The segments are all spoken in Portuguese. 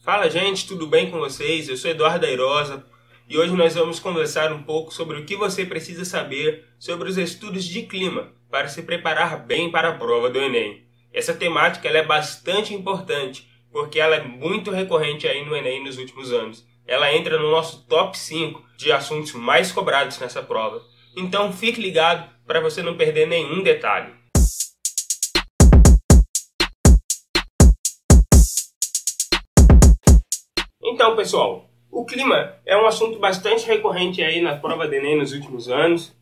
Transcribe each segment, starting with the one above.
Fala gente, tudo bem com vocês? Eu sou Eduardo Airosa e hoje nós vamos conversar um pouco sobre o que você precisa saber sobre os estudos de clima para se preparar bem para a prova do Enem. Essa temática ela é bastante importante porque ela é muito recorrente aí no Enem nos últimos anos. Ela entra no nosso top 5 de assuntos mais cobrados nessa prova. Então fique ligado para você não perder nenhum detalhe. Então, pessoal, o clima é um assunto bastante recorrente aí na prova do Enem nos últimos anos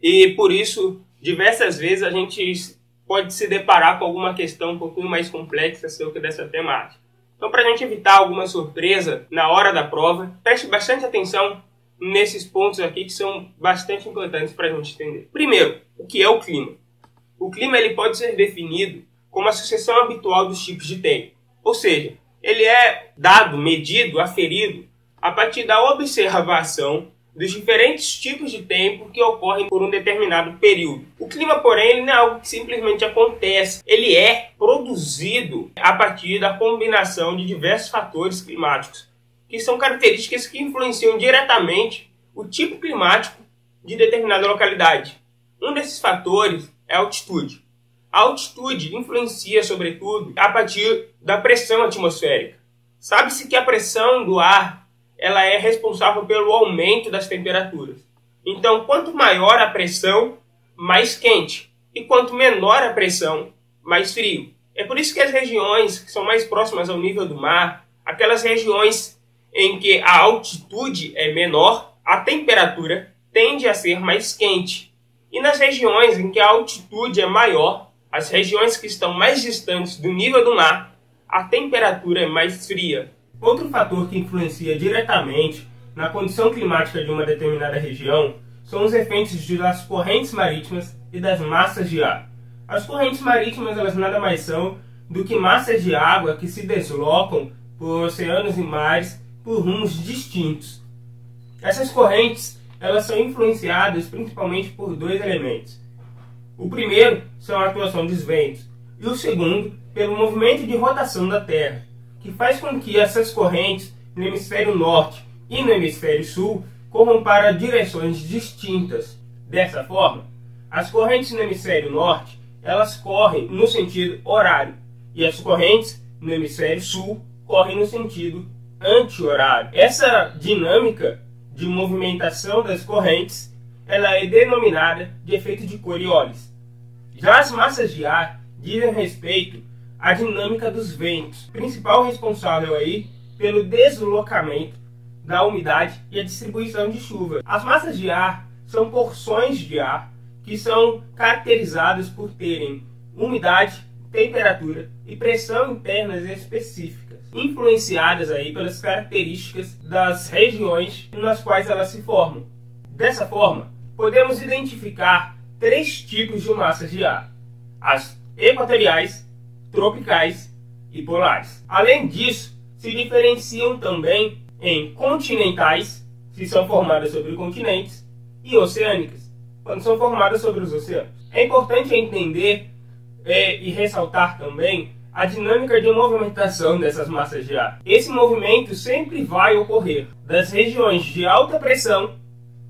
e, por isso, diversas vezes a gente pode se deparar com alguma questão um pouquinho mais complexa acerca dessa temática. Então, para a gente evitar alguma surpresa na hora da prova, preste bastante atenção nesses pontos aqui que são bastante importantes para a gente entender. Primeiro, o que é o clima? O clima ele pode ser definido como a sucessão habitual dos tipos de tempo, ou seja, ele é dado, medido, aferido a partir da observação dos diferentes tipos de tempo que ocorrem por um determinado período. O clima, porém, ele não é algo que simplesmente acontece. Ele é produzido a partir da combinação de diversos fatores climáticos, que são características que influenciam diretamente o tipo climático de determinada localidade. Um desses fatores é a altitude. A altitude influencia, sobretudo, a partir da pressão atmosférica. Sabe-se que a pressão do ar ela é responsável pelo aumento das temperaturas. Então, quanto maior a pressão, mais quente. E quanto menor a pressão, mais frio. É por isso que as regiões que são mais próximas ao nível do mar, aquelas regiões em que a altitude é menor, a temperatura tende a ser mais quente. E nas regiões em que a altitude é maior, as regiões que estão mais distantes do nível do mar, a temperatura é mais fria. Outro fator que influencia diretamente na condição climática de uma determinada região são os efeitos das correntes marítimas e das massas de ar. As correntes marítimas elas nada mais são do que massas de água que se deslocam por oceanos e mares por rumos distintos. Essas correntes elas são influenciadas principalmente por dois elementos. O primeiro são a atuação dos ventos e o segundo pelo movimento de rotação da Terra, que faz com que essas correntes no hemisfério norte e no hemisfério sul corram para direções distintas. Dessa forma, as correntes no hemisfério norte elas correm no sentido horário e as correntes no hemisfério sul correm no sentido anti-horário. Essa dinâmica de movimentação das correntes ela é denominada de efeito de Coriolis. Já as massas de ar dizem respeito à dinâmica dos ventos, principal responsável aí pelo deslocamento da umidade e a distribuição de chuva. As massas de ar são porções de ar que são caracterizadas por terem umidade, temperatura e pressão internas específicas, influenciadas aí pelas características das regiões nas quais elas se formam. Dessa forma, podemos identificar três tipos de massas de ar: as equatoriais, tropicais e polares. Além disso, se diferenciam também em continentais, se são formadas sobre continentes, e oceânicas, quando são formadas sobre os oceanos. É importante entender e ressaltar também a dinâmica de movimentação dessas massas de ar. Esse movimento sempre vai ocorrer das regiões de alta pressão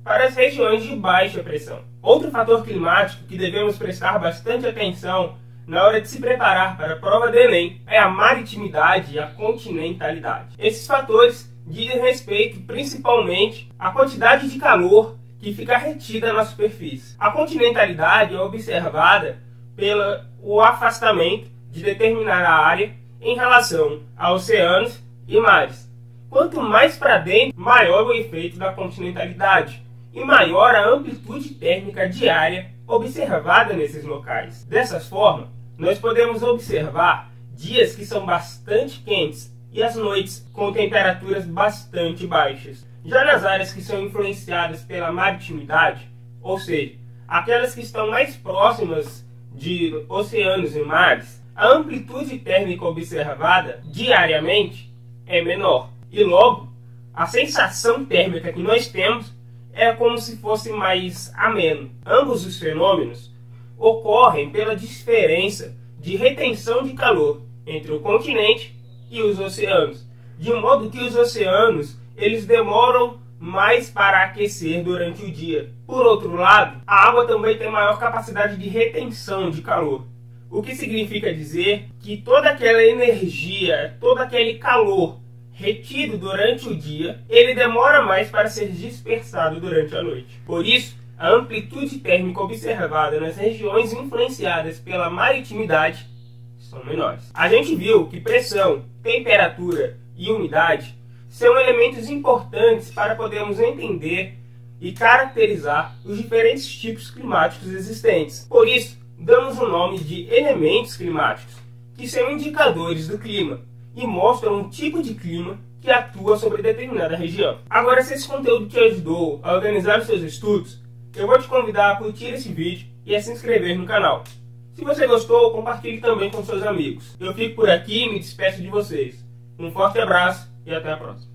para as regiões de baixa pressão. Outro fator climático que devemos prestar bastante atenção na hora de se preparar para a prova do Enem é a maritimidade e a continentalidade. Esses fatores dizem respeito principalmente à quantidade de calor que fica retida na superfície. A continentalidade é observada pelo afastamento de determinada área em relação a oceanos e mares. Quanto mais para dentro, maior o efeito da continentalidade e maior a amplitude térmica diária observada nesses locais. Dessa forma, nós podemos observar dias que são bastante quentes e as noites com temperaturas bastante baixas. Já nas áreas que são influenciadas pela maritimidade, ou seja, aquelas que estão mais próximas de oceanos e mares, a amplitude térmica observada diariamente é menor. E logo, a sensação térmica que nós temos é como se fosse mais ameno. Ambos os fenômenos ocorrem pela diferença de retenção de calor entre o continente e os oceanos. de modo que os oceanos eles demoram mais para aquecer durante o dia. Por outro lado, a água também tem maior capacidade de retenção de calor, o que significa dizer que toda aquela energia, todo aquele calor retido durante o dia, ele demora mais para ser dispersado durante a noite. Por isso, a amplitude térmica observada nas regiões influenciadas pela maritimidade são menores. A gente viu que pressão, temperatura e umidade são elementos importantes para podermos entender e caracterizar os diferentes tipos climáticos existentes. Por isso, damos o nome de elementos climáticos, que são indicadores do clima e mostram um tipo de clima que atua sobre determinada região. Agora, se esse conteúdo te ajudou a organizar os seus estudos, eu vou te convidar a curtir esse vídeo e a se inscrever no canal. Se você gostou, compartilhe também com seus amigos. Eu fico por aqui e me despeço de vocês. Um forte abraço e até a próxima.